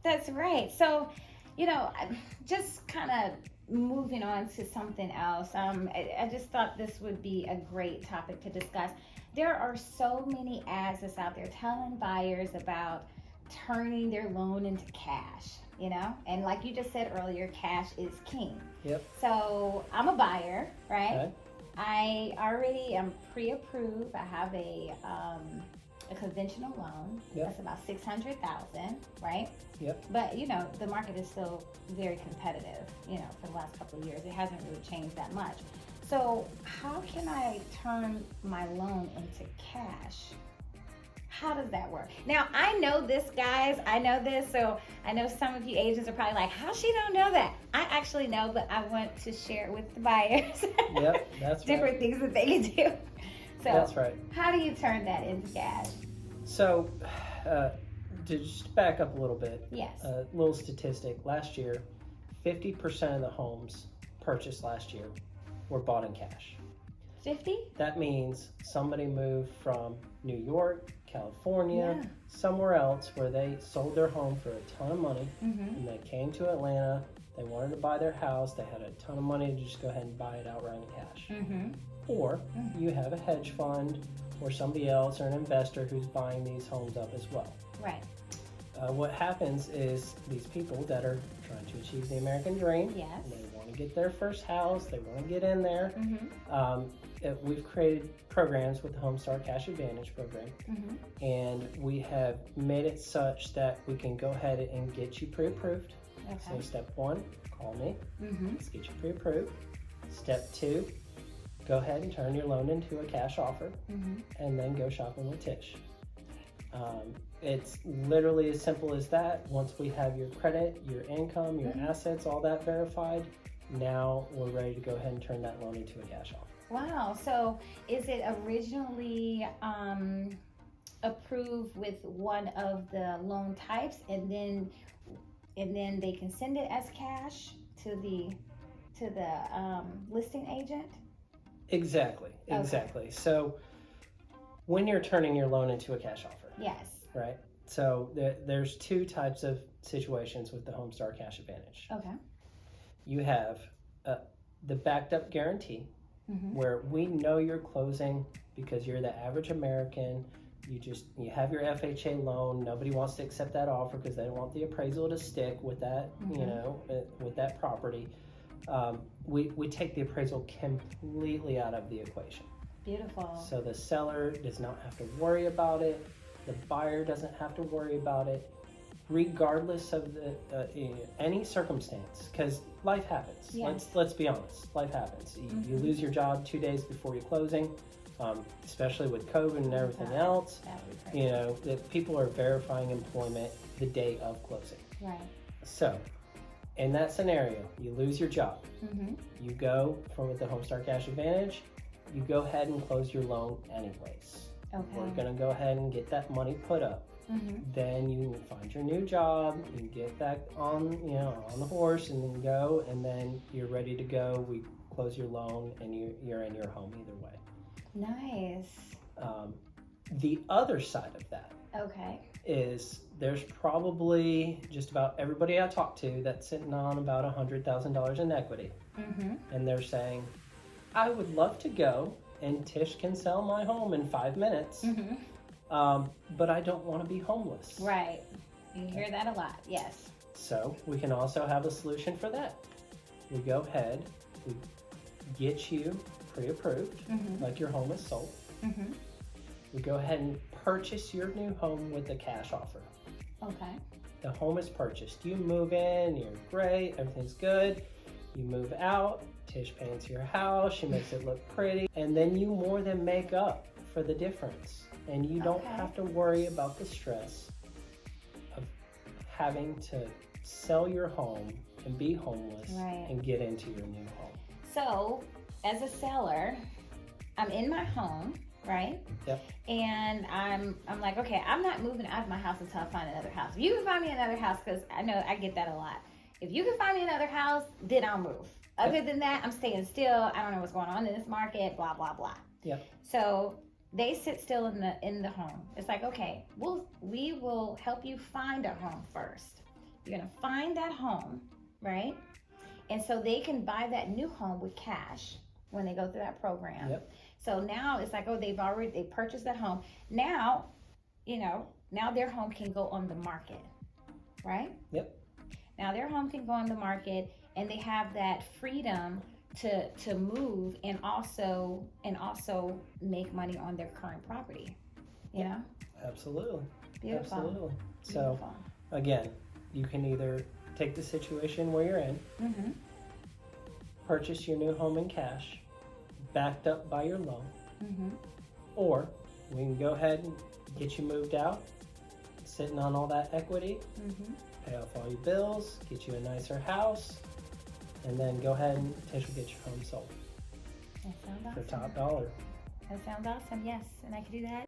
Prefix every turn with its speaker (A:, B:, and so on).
A: That's right. So, just kind of moving on to something else. I just thought this would be a great topic to discuss. There are so many ads that's out there telling buyers about turning their loan into cash, and like you just said earlier, cash is king.
B: Yep.
A: So I'm a buyer, right?
B: Okay.
A: I already am pre-approved. I have a conventional loan.
B: Yep.
A: That's about 600,000, right?
B: Yep.
A: But the market is still very competitive. For the last couple of years, it hasn't really changed that much. So how can I turn my loan into cash? How does that work? Now, I know this, guys. I know this. So I know some of you agents are probably like, how she don't know that? I actually know, but I want to share it with the buyers.
B: Yep, that's
A: Different
B: right.
A: things that they can do. So
B: That's right.
A: how do you turn that into cash?
B: So, to just back up a little bit,
A: Yes.
B: a little statistic. Last year, 50% of the homes purchased last year were bought in cash.
A: 50?
B: That means somebody moved from New York, California,
A: Yeah.
B: somewhere else where they sold their home for a ton of money,
A: Mm-hmm.
B: and they came to Atlanta. They wanted to buy their house. They had a ton of money to just go ahead and buy it outright in cash.
A: Mm-hmm.
B: Or you have a hedge fund or somebody else or an investor who's buying these homes up as well.
A: Right.
B: What happens is these people that are trying to achieve the American dream,
A: Yes.
B: and they want to get their first house, they want to get in there.
A: Mm-hmm.
B: We've created programs with the Homestar Cash Advantage program,
A: Mm-hmm.
B: and we have made it such that we can go ahead and get you pre-approved. So
A: Okay.
B: step one, call me.
A: Mm-hmm.
B: Let's get you pre-approved. Step two, go ahead and turn your loan into a cash offer,
A: Mm-hmm.
B: and then go shopping with Tish. It's literally as simple as that. Once we have your credit, your income, your assets, all that verified, now we're ready to go ahead and turn that loan into a cash offer.
A: Wow. So is it originally approved with one of the loan types, and then they can send it as cash to the listing agent?
B: Exactly. So when you're turning your loan into a cash offer,
A: Yes.
B: right? So there's two types of situations with the Homestar Cash Advantage.
A: Okay.
B: You have the backed up guarantee,
A: Mm-hmm.
B: where we know you're closing because you're the average American. You have your FHA loan. Nobody wants to accept that offer because they don't want the appraisal to stick with that, with that property. We take the appraisal completely out of the equation.
A: Beautiful.
B: So the seller does not have to worry about it. The buyer doesn't have to worry about it, regardless of any circumstance, because life happens.
A: Yes.
B: Let's be honest, life happens. You lose your job 2 days before you're closing, especially with COVID and everything else.
A: That would be great.
B: That people are verifying employment the day of closing.
A: Right.
B: So, in that scenario, you lose your job.
A: Mm-hmm.
B: You go with the Homestar Cash Advantage. You go ahead and close your loan anyways.
A: Okay.
B: We're gonna go ahead and get that money put up.
A: Mm-hmm.
B: Then you find your new job, you get back on the horse and then go, and then you're ready to go. We close your loan and you're in your home either way.
A: Nice.
B: The other side of that
A: Okay.
B: is there's probably just about everybody I talk to that's sitting on about $100,000 in equity,
A: Mm-hmm.
B: and they're saying, I would love to go and Tish can sell my home in 5 minutes.
A: Mm-hmm.
B: But I don't want to be homeless.
A: Right. You hear that a lot. Yes.
B: So we can also have a solution for that. We go ahead, we get you pre-approved,
A: Mm-hmm.
B: like your home is sold.
A: Mm-hmm.
B: We go ahead and purchase your new home with a cash offer.
A: Okay.
B: The home is purchased. You move in, you're great, everything's good. You move out, Tish paints your house, she makes it look pretty, and then you more than make up for the difference. And you don't
A: Okay.
B: have to worry about the stress of having to sell your home and be homeless
A: Right.
B: and get into your new home.
A: So, as a seller, I'm in my home, right?
B: Yep.
A: And I'm like, okay, I'm not moving out of my house until I find another house. If you can find me another house, because I know I get that a lot. If you can find me another house, then I'll move. Other than that, I'm staying still. I don't know what's going on in this market, blah, blah, blah.
B: Yep.
A: So they sit still in the home. It's like, okay, we will help you find a home first. You're gonna find that home, right? And so they can buy that new home with cash when they go through that program.
B: Yep.
A: So now it's like, oh, they purchased that home. Now, now their home can go on the market, right?
B: Yep.
A: Now their home can go on the market, and they have that freedom to move and also make money on their current property. You know?
B: Absolutely.
A: Beautiful.
B: Absolutely. So
A: Beautiful.
B: again, you can either take the situation where you're in,
A: Mm-hmm.
B: purchase your new home in cash, backed up by your loan,
A: Mm-hmm.
B: or we can go ahead and get you moved out, sitting on all that equity,
A: Mm-hmm.
B: pay off all your bills, get you a nicer house, and then go ahead and Tish will get your home sold
A: That sounds
B: for
A: awesome.
B: top dollar.
A: That sounds awesome. Yes, and I can do that.